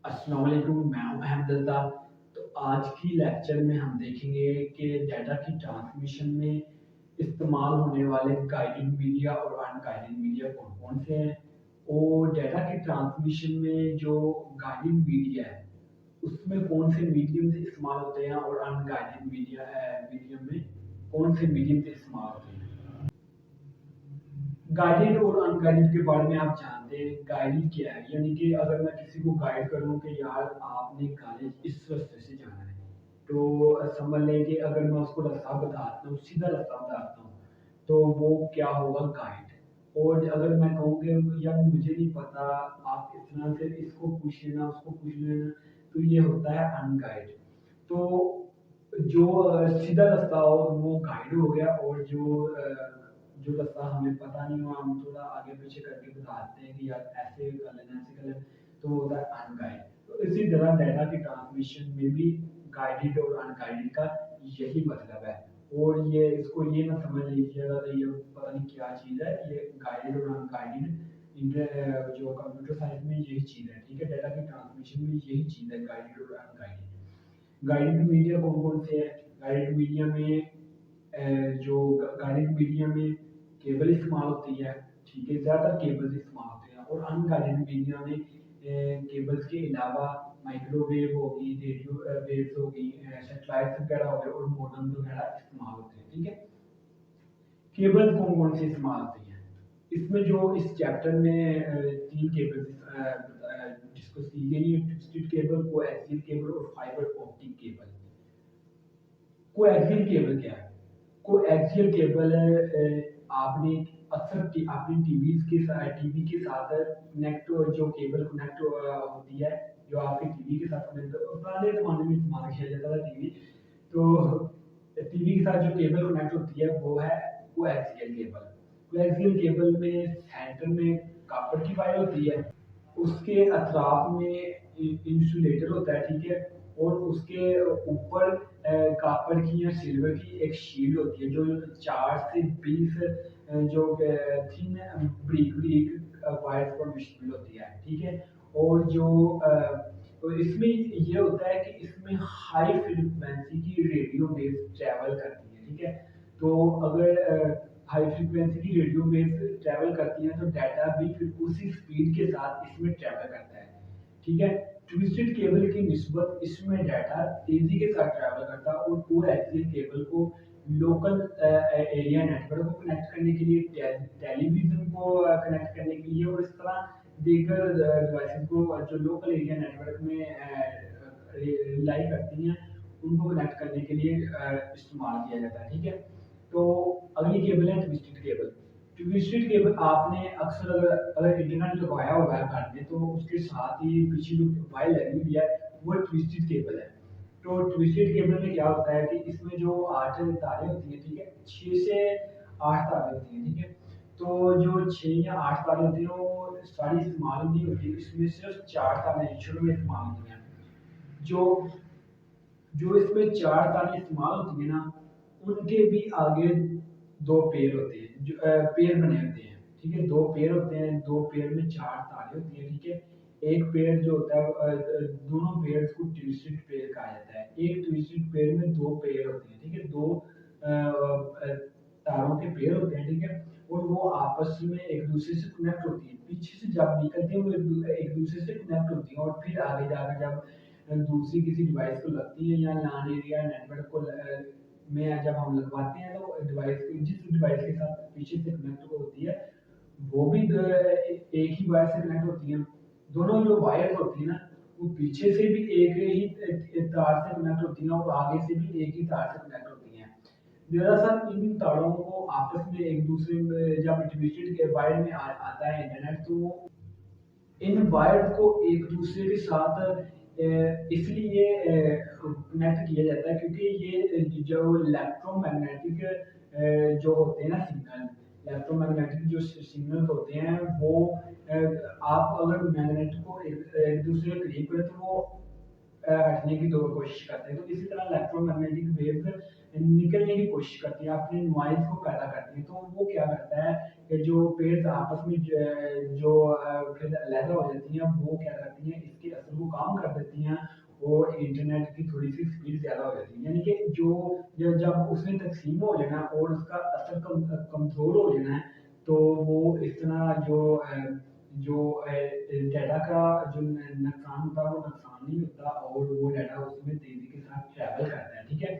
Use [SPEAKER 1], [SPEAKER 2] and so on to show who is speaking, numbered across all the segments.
[SPEAKER 1] अस्सलाम वालेकुम, मैं हूं अहमद अल्ताफ़। तो आज की लेक्चर में हम देखेंगे कि डाटा की ट्रांसमिशन में इस्तेमाल होने वाले गाइडेड मीडिया और अनगाइडेड मीडिया कौन-कौन से हैं और डाटा की ट्रांसमिशन में जो गाइडेड मीडिया है, उसमें कौन से मीडियम से इस्तेमाल होते हैं और अनगाइडेड मीडियम में कौन से मीडियम से इस्तेमाल होते हैं। गाइडेड और अनगाइडेड के बारे में आप जानते हैं। गाइडेड क्या है? यानी कि अगर मैं किसी को गाइड करूँ कि यार आपने कॉलेज इस रास्ते से जाना है, तो समझ लें कि अगर मैं उसको रास्ता बताता हूँ, सीधा रास्ता बताता हूँ, तो वो क्या होगा? गाइड। और अगर मैं कहूँ कि यार मुझे नहीं पता, आप इतना से इसको पूछ लेना, उसको पूछ लेना, तो ये होता है अनगाइड। तो जो सीधा रास्ता हो वो गाइड हो गया, और जो रास्ता हमें पता नहीं हो, हम थोड़ा आगे पीछे करके बताते हैं कि यार ऐसे कर लेना, ऐसे कर लेना, तो वो होता है अनगाइड। तो इसी तरह डाटा की ट्रांसमिशन में भी गाइडेड और अनगाइडेड का यही मतलब है। और ये इसको ये ना समझ लीजिएगा कि ये पता नहीं क्या चीज़ है, ये गाइडेड और अनगाइडेड जो कंप्यूटर साइंस में यही चीज़ है, ठीक है? डाटा की ट्रांसमिशन में यही चीज़ है, गाइडेड और अनगाइडेड। गाइडेड मीडिया कौन-कौन से हैं? गाइडेड मीडिया में जो गाइडेड मीडिया में केबल इस्तेमाल होती है, ठीक है? ज़्यादातर केबल्स इस्तेमाल होते हैं। और अनगाइडेड मीडिया में केबल्स के अलावा माइक्रोवेव हो गई, रेडियो वेव्स हो गई, सैटेलाइट्स वगैरह हो गए और मॉडेम्स वगैरह इस्तेमाल होते हैं, ठीक है? केबल कौन-कौन से इस्तेमाल होती हैं? इसमें जो इस चैप्टर में 3 केबल्स डिस्कस की गई है, ट्विस्टेड केबल, कोएक्सियल केबल और fibre optic cable. Coaxial cable क्या है? कोएक्सियल केबल आपने अक्सर आपने टीवी के साथ कनेक्ट, जो केबल कनेक्ट होती है, जो आपके टीवी के साथ कनेक्ट, पुराने ज़माने में इस्तेमाल किया जाता था टीवी। तो टीवी के साथ जो केबल कनेक्ट होती है वो है कोएक्सियल केबल। कोएक्सियल केबल में सेंटर में कॉपर की वायर होती है, उसके अतराफ में इंसुलेटर होता है, ठीक है? और उसके ऊपर कॉपर की या सिल्वर की एक शील्ड होती है, जो 4 से 20 जो थिन बारीक बारीक वायर्स पर मुश्तमिल होती है, ठीक है? और तो इसमें ये होता है कि इसमें हाई फ्रीक्वेंसी की रेडियो वेव्स ट्रैवल करती हैं, ठीक है? तो अगर हाई फ्रीक्वेंसी की रेडियो वेव्स ट्रैवल करती हैं, तो डाटा भी फिर उसी स्पीड के साथ इसमें ट्रैवल करता है, ठीक है? ट्विस्टेड केबल की निस्बत इसमें डाटा तेजी के साथ ट्रैवल करता है, और कोएक्सियल केबल को लोकल एरिया नेटवर्क को कनेक्ट करने के लिए, टेलीविजन को कनेक्ट करने के लिए, और इस तरह दीगर डिवाइसेस को जो लोकल एरिया नेटवर्क में रिलाई करती हैं, उनको कनेक्ट करने के लिए इस्तेमाल किया जाता है, ठीक है? तो अगली केबल है ट्विस्टेड केबल। ट्विस्टेड केबल आपने अक्सर अगर इंटरनेट लगवाया होगा घर में, तो उसके साथ ही पीछे जो वायर लगी हुई है, वो ट्विस्टेड केबल है। तो ट्विस्टेड केबल में क्या होता है कि इसमें जो 8 तारें होती हैं, ठीक है? 6 से 8 तारें होती हैं, ठीक है? तो जो 6 या 8 तारें होती हैं, वो सारी इस्तेमाल नहीं होती, इसमें सिर्फ 4 तारें शुरू में इस्तेमाल होती हैं। जो जो इसमें 4 तारें इस्तेमाल होती हैं ना, उनके भी आगे 2 पेयर होते हैं, जो पेयर बने होते हैं, ठीक है? 2 पेयर होते हैं, 2 पेयर में 4 तारें होती हैं, ठीक है? एक पेयर जो होता है, दोनों पेयर्स को ट्विस्टेड पेयर कहा जाता है। एक ट्विस्टेड पेयर में 2 पेयर होते हैं, ठीक है? 2 तारों के पेयर होते हैं, ठीक है? और वो आपस में एक-दूसरे से कनेक्ट होती हैं। पीछे से जब निकलती हैं, वो एक-दूसरे से कनेक्ट होती हैं, और फिर आगे जाकर जब दूसरी किसी डिवाइस को लगती है, या लैन एरिया नेटवर्क में जब हम लगवाते हैं, तो जिस डिवाइस के साथ पीछे से कनेक्ट होती है, वो भी एक ही वायर से कनेक्ट होती है। दोनों जो वायर होती है ना, वो पीछे से भी एक ही तार से कनेक्ट होती हैं, और आगे से भी एक ही तार से कनेक्ट होती हैं। दरअसल इन तारों को आपस में एक दूसरे में जब ट्विस्टेड के वायर में आता है इंटरनेट, तो इन वायर्स को एक दूसरे के साथ इसलिए कनेक्ट किया जाता है, क्योंकि ये जो जो होते हैं ना सिग्नल, इलेक्ट्रोमैग्नेटिक जो सिग्नल होते हैं, वो आप अगर मैग्नेट को एक दूसरे के करीब करें, तो वो हटने की तो कोशिश करते हैं। तो इसी तरह इलेक्ट्रोमैग्नेटिक वेव्स निकलने की कोशिश करती है, अपनी नॉइज़ को पैदा करती है। तो वो क्या करता है कि जो पेयर्स आपस में फिर अलहदा हो जाती हैं, वो क्या करती हैं, इसके असर को कम कर देती हैं और इंटरनेट की थोड़ी-सी स्पीड ज़्यादा हो जाती है। यानी कि जब उसने तक़सीम हो जाना और उसका असर कमज़ोर हो जाना है, तो वो इस तरह डाटा का जो नुकसान होता है, वो नुकसान नहीं होता और वो डाटा उसमें तेज़ी के साथ ट्रैवल करता है, ठीक है?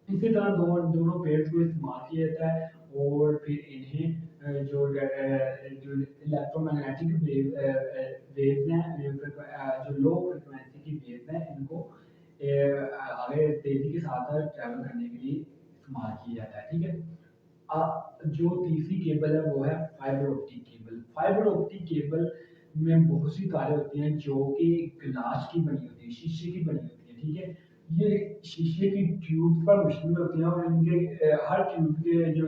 [SPEAKER 1] इसी तरह दोनों पेयर्स को इस्तेमाल किया जाता है और फिर इन्हें जो इलेक्ट्रोमैग्नेटिक वेव्स हैं, जो लो फ्रीक्वेंसी की वेव्स हैं, इनको आगे तेज़ी के साथ ट्रैवल करने के लिए इस्तेमाल किया जाता है, ठीक है? जो तीसरी केबल है वो है fibre optic cable. Fibre optic cable में बहुत सी तारें होती हैं जो कि ग्लास की बनी होती है, शीशे की बनी होती है, ठीक है? ये शीशे की ट्यूब पर मुश्तमिल होती हैं और इनके हर ट्यूब के जो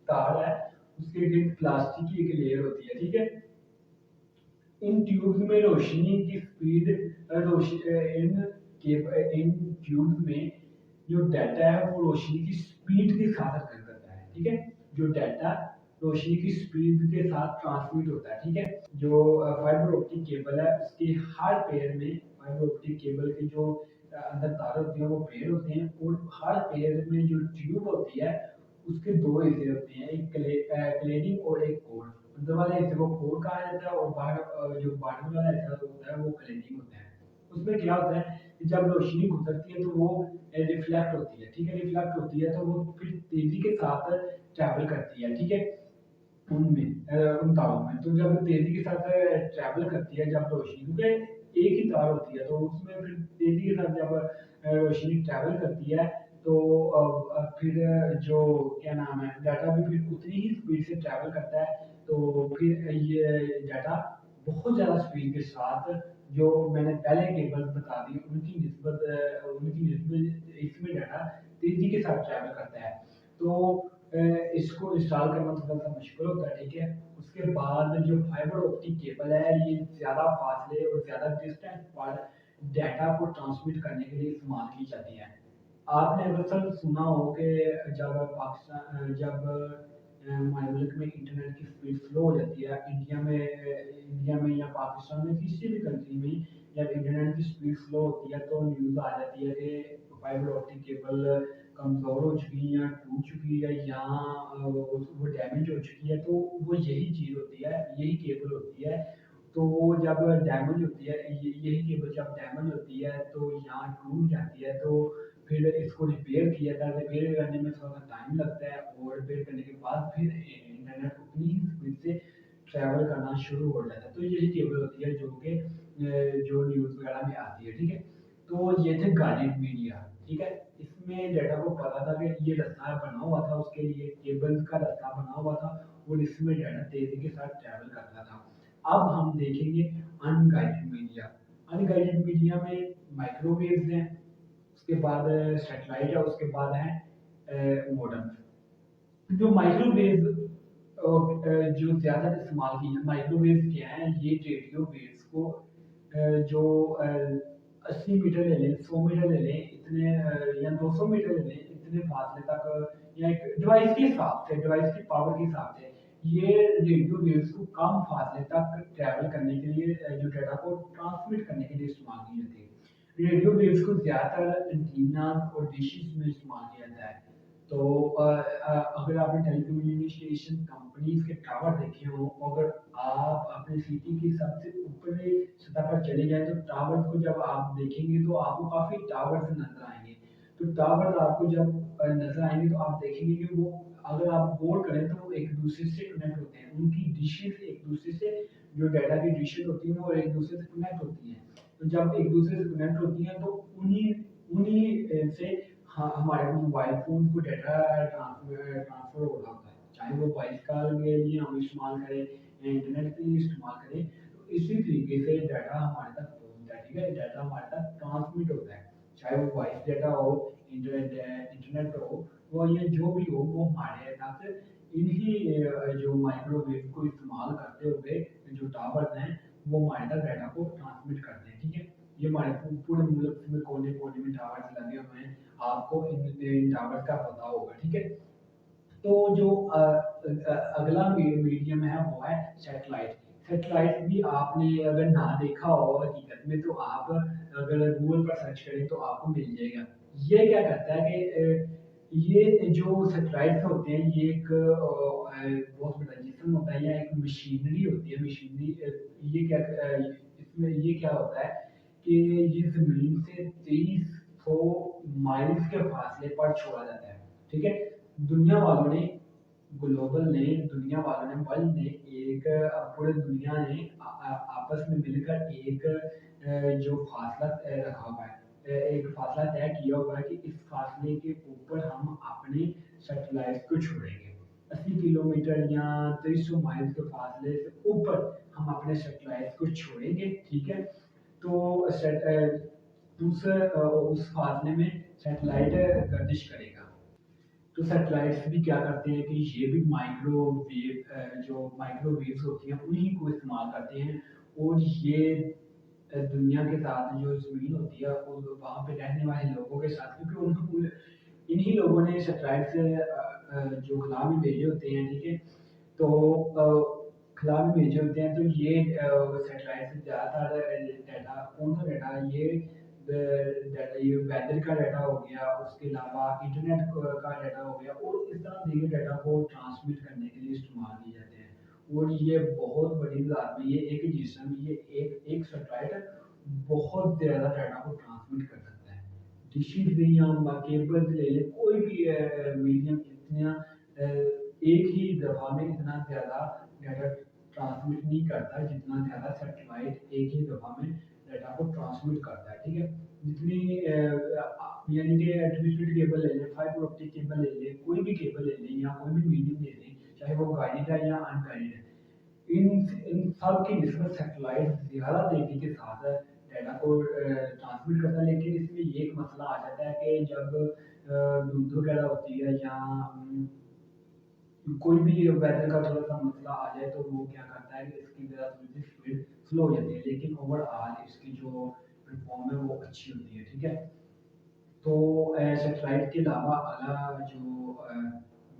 [SPEAKER 1] तार है उसके इर्द प्लास्टिक की एक लेयर होती है, ठीक है? इन ट्यूब्स में रोशनी की स्पीड इन ट्यूब्स में जो डाटा है वो रोशनी की स्पीड के साथ हरकत करता है, ठीक है? जो डाटा रोशनी की स्पीड के साथ ट्रांसमिट होता है, ठीक है? जो फाइबर ऑप्टिक केबल है उसके हर पेयर में फाइबर ऑप्टिक केबल के जो अंदर तार होती हैं वो पेयर होते हैं और हर पेयर में जो ट्यूब होती है उसके दो हिस्से होते हैं, एक क्लेडिंग और एक कोर। अंदर वाले हिस्से को कोर कहा जाता है और जो बॉटम वाला हिस्सा होता है वो क्लेडिंग होता है। उसमें क्या होता है कि जब रोशनी गुजरती है तो वो रिफ्लेक्ट होती है, ठीक है? रिफ्लेक्ट होती है तो वो फिर तेजी के साथ ट्रैवल करती है, ठीक है? उन तारों में तो जब तेजी के साथ ट्रैवल करती है, जब रोशनी, क्योंकि एक ही तार होती है तो उसमें फिर तेजी के साथ जब रोशनी ट्रैवल करती है तो फिर जो क्या नाम है, डाटा भी फिर उतनी ही स्पीड से ट्रैवल करता है। तो फिर ये डाटा बहुत ज़्यादा स्पीड के साथ, जो मैंने पहले केबल्स बता दी उनकी निस्बत इसमें डाटा तेजी के साथ ट्रैवल करता है। तो इसको इंस्टॉल करना थोड़ा-सा मुश्किल होता है, ठीक है? उसके बाद जो फाइबर ऑप्टिक केबल है, ये ज़्यादा फासले और ज़्यादा डिस्टेंस पर डाटा को ट्रांसमिट करने के लिए इस्तेमाल की जाती है। आपने अक्सर सुना हो कि जब हमारे मुल्क में इंटरनेट की स्पीड स्लो हो जाती है, इंडिया में या पाकिस्तान में किसी भी कंट्री में जब इंटरनेट की स्पीड स्लो होती है तो न्यूज़ आ जाती है कि फाइबर ऑप्टिक केबल कमज़ोर हो चुकी है या टूट चुकी है या वो डैमेज हो चुकी है, तो वो यही चीज़ होती है, यही केबल होती है। तो वो जब डैमेज होती है, यही केबल जब डैमेज होती है तो यहाँ टूट जाती है, तो फिर इसको रिपेयर किया जाता है। रिपेयर करने में थोड़ा सा टाइम लगता है और रिपेयर करने के बाद फिर इंटरनेट उतनी ही स्पीड से ट्रैवल करना शुरू हो जाता है। तो यही केबल होती है जो कि जो न्यूज़ वगैरह में आती है, ठीक है? तो ये थे गाइडेड मीडिया, ठीक है? इसमें डाटा को पता था कि ये रास्ता बना हुआ था उसके लिए, केबल्स का रास्ता बना हुआ था और इसमें डाटा तेज़ी के साथ ट्रैवल करता था। अब हम देखेंगे अनगाइडेड मीडिया। अनगाइडेड मीडिया में माइक्रोवेव्स हैं, उसके बाद सैटेलाइट है, उसके बाद है मॉडेम्स। जो माइक्रोवेव जो ज़्यादा इस्तेमाल की है, माइक्रोवेव क्या है, ये रेडियो वेव्स को जो 80 मीटर ले लें, 100 मीटर ले लें, इतने या 200 मीटर ले लें, इतने फासले तक या एक डिवाइस के हिसाब से, डिवाइस की पावर के हिसाब से ये रेडियो वेव्स को कम फासले तक ट्रैवल करने के लिए जो डाटा को ट्रांसमिट करने के लिए इस्तेमाल की जाती है। रेडियो वेव्स को ज़्यादातर एंटीना और डिशेस में इस्तेमाल किया जाता है। तो अगर आपने टेलीकम्युनिकेशन कंपनीज के टावर देखे हो, अगर आप अपने सिटी की सबसे ऊपरी सतह पर चले जाएं तो टावर को जब आप देखेंगे तो आपको काफ़ी टावर्स नजर आएंगे। तो टावर आपको जब नजर आएंगे तो आप देखेंगे कि वो, अगर आप गौर करें तो वो एक दूसरे से कनेक्ट होते हैं, उनकी डिशेज एक दूसरे से, जो डाटा की डिशेज होती हैं वो एक दूसरे से कनेक्ट होती हैं। तो जब एक दूसरे से कनेक्ट होती हैं तो उन्हीं उन्हीं से हाँ, हमारे मोबाइल फ़ोन को डाटा ट्रांसफ़र हो रहा होता है। चाहे वो वॉइस कॉल के लिए हम इस्तेमाल करें या इंटरनेट के लिए इस्तेमाल करें, तो इसी तरीके से डाटा हमारे तक पहुँचता है, ठीक है? डाटा हमारे तक ट्रांसमिट होता है। चाहे वो वॉइस डाटा हो, इंटरनेट हो, वो ये जो भी हो, वो हमारे तक इन्हीं जो माइक्रोवेव को इस्तेमाल करते हुए जो टावर्स हैं, वो हमारे तक डाटा को ट्रांसमिट करते हैं, ठीक है? ये हमारे पूरे मुल्क में कोने-कोने में टावर्स लगे हुए हैं, आपको इन टावर्स का पता होगा, ठीक है? तो जो अगला मीडियम है वो है सैटेलाइट। सैटेलाइट भी आपने अगर ना देखा हो हकीकत में तो आप अगर गूगल पर सर्च करें तो आपको मिल जाएगा। ये क्या करता है कि ये जो सैटेलाइट्स होते हैं ये एक बहुत बड़ा जिस्म होता है या एक मशीनरी होती है। मशीनरी ये इसमें ये क्या होता है कि ये ज़मीन से 2300 माइल्स के फासले पर छोड़ा जाता है, ठीक है? दुनिया वालों ने दुनिया वालों ने वर्ल्ड ने एक पूरे दुनिया ने आपस में मिलकर एक जो फासला रखा हुआ है, एक फासला तय किया हुआ है कि इस फासले के ऊपर हम अपने सैटेलाइट को छोड़ेंगे। 80 किलोमीटर या 2300 माइल्स के फासले से ऊपर हम अपने सैटेलाइट को छोड़ेंगे, ठीक है? तो उस फासले में सैटेलाइट गर्दिश करेगा। तो सैटेलाइट्स भी क्या करते हैं कि ये भी जो माइक्रोवेव्स होती हैं उन्हीं को इस्तेमाल करते हैं और ये दुनिया के साथ जो ज़मीन होती है वहाँ पे रहने वाले लोगों के साथ, क्योंकि इन्हीं लोगों ने सैटेलाइट से जो खला में भेजे होते हैं, ठीक है? तो खला में भेजे होते हैं तो ये सैटेलाइट से ज़्यादातर डाटा कौन सा डाटा ये वेदर का डाटा हो गया, उसके अलावा इंटरनेट का डाटा हो गया और इस तरह दिए डाटा को ट्रांसमिट करने के लिए इस्तेमाल किए जाते हैं। और ये बहुत बड़ी तादाद में ये एक जिस्म ये एक सैटेलाइट बहुत ज़्यादा डाटा को ट्रांसमिट कर सकता है। डिशेज़ भी या केबल्स ले लें, कोई भी मीडियम इतना एक ही दफ़ा में इतना ज़्यादा डाटा ट्रांसमिट नहीं करता जितना ज़्यादा सैटेलाइट एक ही दफ़ा में डाटा को ट्रांसमिट करता है, ठीक है? जितनी यानी कि ट्विस्टेड केबल ले लें, फाइबर ऑप्टिक केबल ले लें, कोई भी केबल ले लें या कोई भी मीडियम ले लें, चाहे वो गाइडेड है या अनगाइडेड है, इन इन सब की निस्बत सैटेलाइट ज़्यादा तेज़ी के साथ डाटा को ट्रांसमिट करता है। लेकिन इसमें ये एक मसला आ जाता है कि जब धुंध वगैरह होती है या कोई भी वेदर का थोड़ा-सा मसला आ जाए तो वो क्या करता है कि इसकी ज़रा थोड़ी-सी स्पीड स्लो हो जाती है, लेकिन ओवरऑल इसकी जो परफ़ॉर्म है वो अच्छी होती है, ठीक है? तो सैटेलाइट के अलावा अगला जो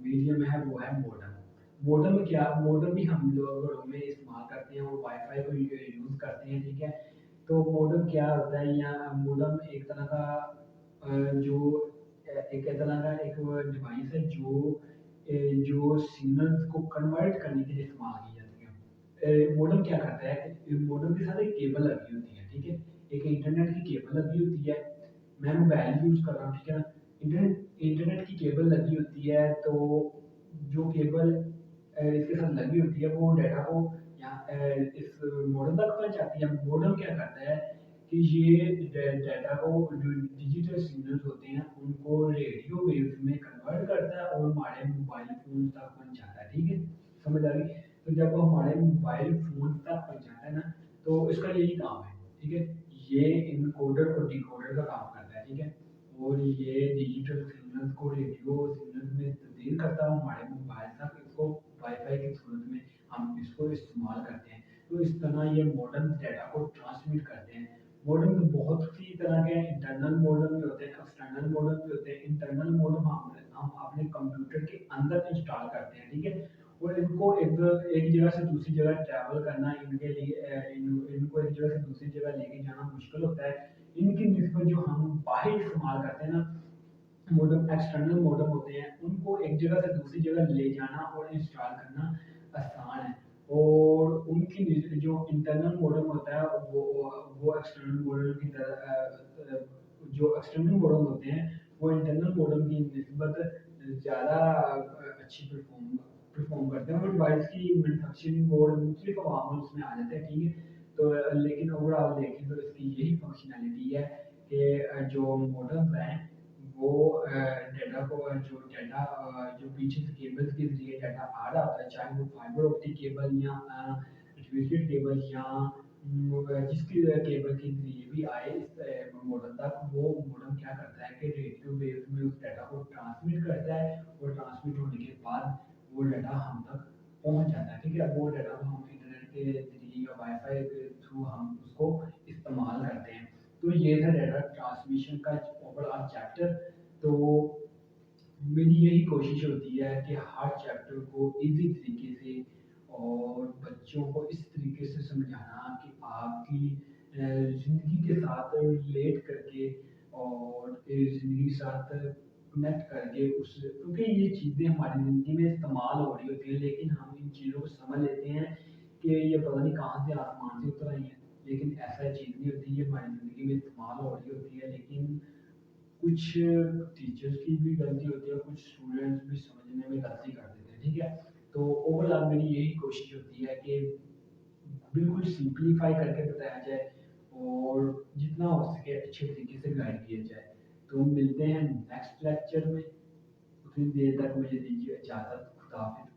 [SPEAKER 1] मीडियम है वो है मॉडेम। मॉडेम भी हम लोग घरों में इस्तेमाल करते हैं और वाई-फाई को यूज़ करते हैं, ठीक है? तो मॉडेम क्या होता है या मॉडेम एक तरह का एक तरह का एक डिवाइस है जो सिग्नल्स को कन्वर्ट करने के लिए इस्तेमाल की जाती है। मॉडेम क्या करता है कि मॉडेम के साथ एक केबल लगी होती है, ठीक है? एक इंटरनेट की केबल लगी होती है। मैं मोबाइल यूज़ कर रहा हूँ, ठीक है ना? इंटरनेट की केबल लगी होती है तो जो केबल इसके साथ लगी होती है वो डाटा को इस मॉडेम तक पहुँचाती है। मॉडेम क्या करता है कि ये डाटा को जो डिजिटल सिग्नल्स होते हैं उनको रेडियो वेव्स में कन्वर्ट करता है और हमारे मोबाइल फ़ोन तक पहुँचाता है, ठीक है? समझ आ गई? तो जब वो हमारे मोबाइल फ़ोन तक पहुँचाता है ना, तो इसका यही काम है, ठीक है? ये एनकोडर और डिकोडर का काम करता है, ठीक है? और ये डिजिटल सिग्नल्स को रेडियो सिग्नल्स में तब्दील करता है हमारे मोबाइल तक, इसको वाई-फाई की सूरत में हम इसको इस्तेमाल करते हैं। तो इस तरह ये मॉडेम डाटा को ट्रांसमिट करते हैं। मॉडेम तो बहुत सी तरह के हैं, इंटरनल मॉडेम भी होते हैं, एक्सटर्नल मॉडेम भी होते हैं। इंटरनल मॉडेम हम अपने कंप्यूटर के अंदर इंस्टॉल करते हैं, ठीक है? और इनको एक जगह से दूसरी जगह ट्रैवल करना इनके लिए इनको एक जगह से दूसरी जगह लेके जाना मुश्किल होता है। इनकी निस्बत जो हम बाहर इस्तेमाल करते हैं ना, मॉडेम एक्सटर्नल मॉडेम होते हैं, उनको एक जगह से दूसरी जगह ले जाना और इंस्टॉल करना आसान है। और उनकी जो इंटरनल मॉडेम होता है वो एक्सटर्नल मॉडेम की तरह जो एक्सटर्नल मॉडेम होते हैं वो इंटरनल मॉडेम की निस्बत ज़्यादा अच्छी परफॉर्म करते हैं और डिवाइस की मैन्युफैक्चरिंग और मुख्तलिफ अवामिल उसमें आ जाते हैं, ठीक है? तो लेकिन ओवरऑल देखें तो इसकी यही फंक्शनैलिटी है कि जो मॉडेम्स हैं वो जो पीछे से केबल्स के ज़रिए डाटा आ रहा होता है, चाहे वो फाइबर ऑप्टिक केबल या ट्विस्टेड केबल या जिसकी केबल के ज़रिए भी आए इस मॉडेम तक, वो मॉडेम क्या करता है कि रेडियो वेव्स में उस डाटा को ट्रांसमिट करता है और ट्रांसमिट होने के बाद वो डाटा हम तक पहुँच जाता है, ठीक है? वो डाटा को हम इंटरनेट के ज़रिए या वाई-फाई के थ्रू हम उसको इस्तेमाल करते हैं। तो ये था डाटा ट्रांसमिशन का ओवरऑल चैप्टर। तो मेरी यही कोशिश होती है कि हर चैप्टर को ईज़ी तरीके से और बच्चों को इस तरीके से समझाना कि आपकी ज़िंदगी के साथ रिलेट करके और ज़िंदगी के साथ कनेक्ट करके उस क्योंकि ये चीज़ें हमारी ज़िंदगी में इस्तेमाल हो रही होती हैं, लेकिन हम इन चीज़ों को समझ लेते हैं कि ये पता नहीं कहाँ से आसमान से उतर आई हैं। लेकिन ऐसा चीज़ नहीं होती, ये हमारी ज़िंदगी में इस्तेमाल हो रही होती है, लेकिन कुछ टीचर्स की भी गलती होती है, कुछ स्टूडेंट्स भी समझने में गलती कर देते हैं, ठीक है? तो ओवरऑल मेरी यही कोशिश होती है कि बिल्कुल सिंप्लीफाई करके बताया जाए और जितना हो सके अच्छे तरीके से गाइड किया जाए। तो मिलते हैं नेक्स्ट लेक्चर में, उतनी देर तक मुझे दीजिए इजाज़त। खुदा हाफ़िज़।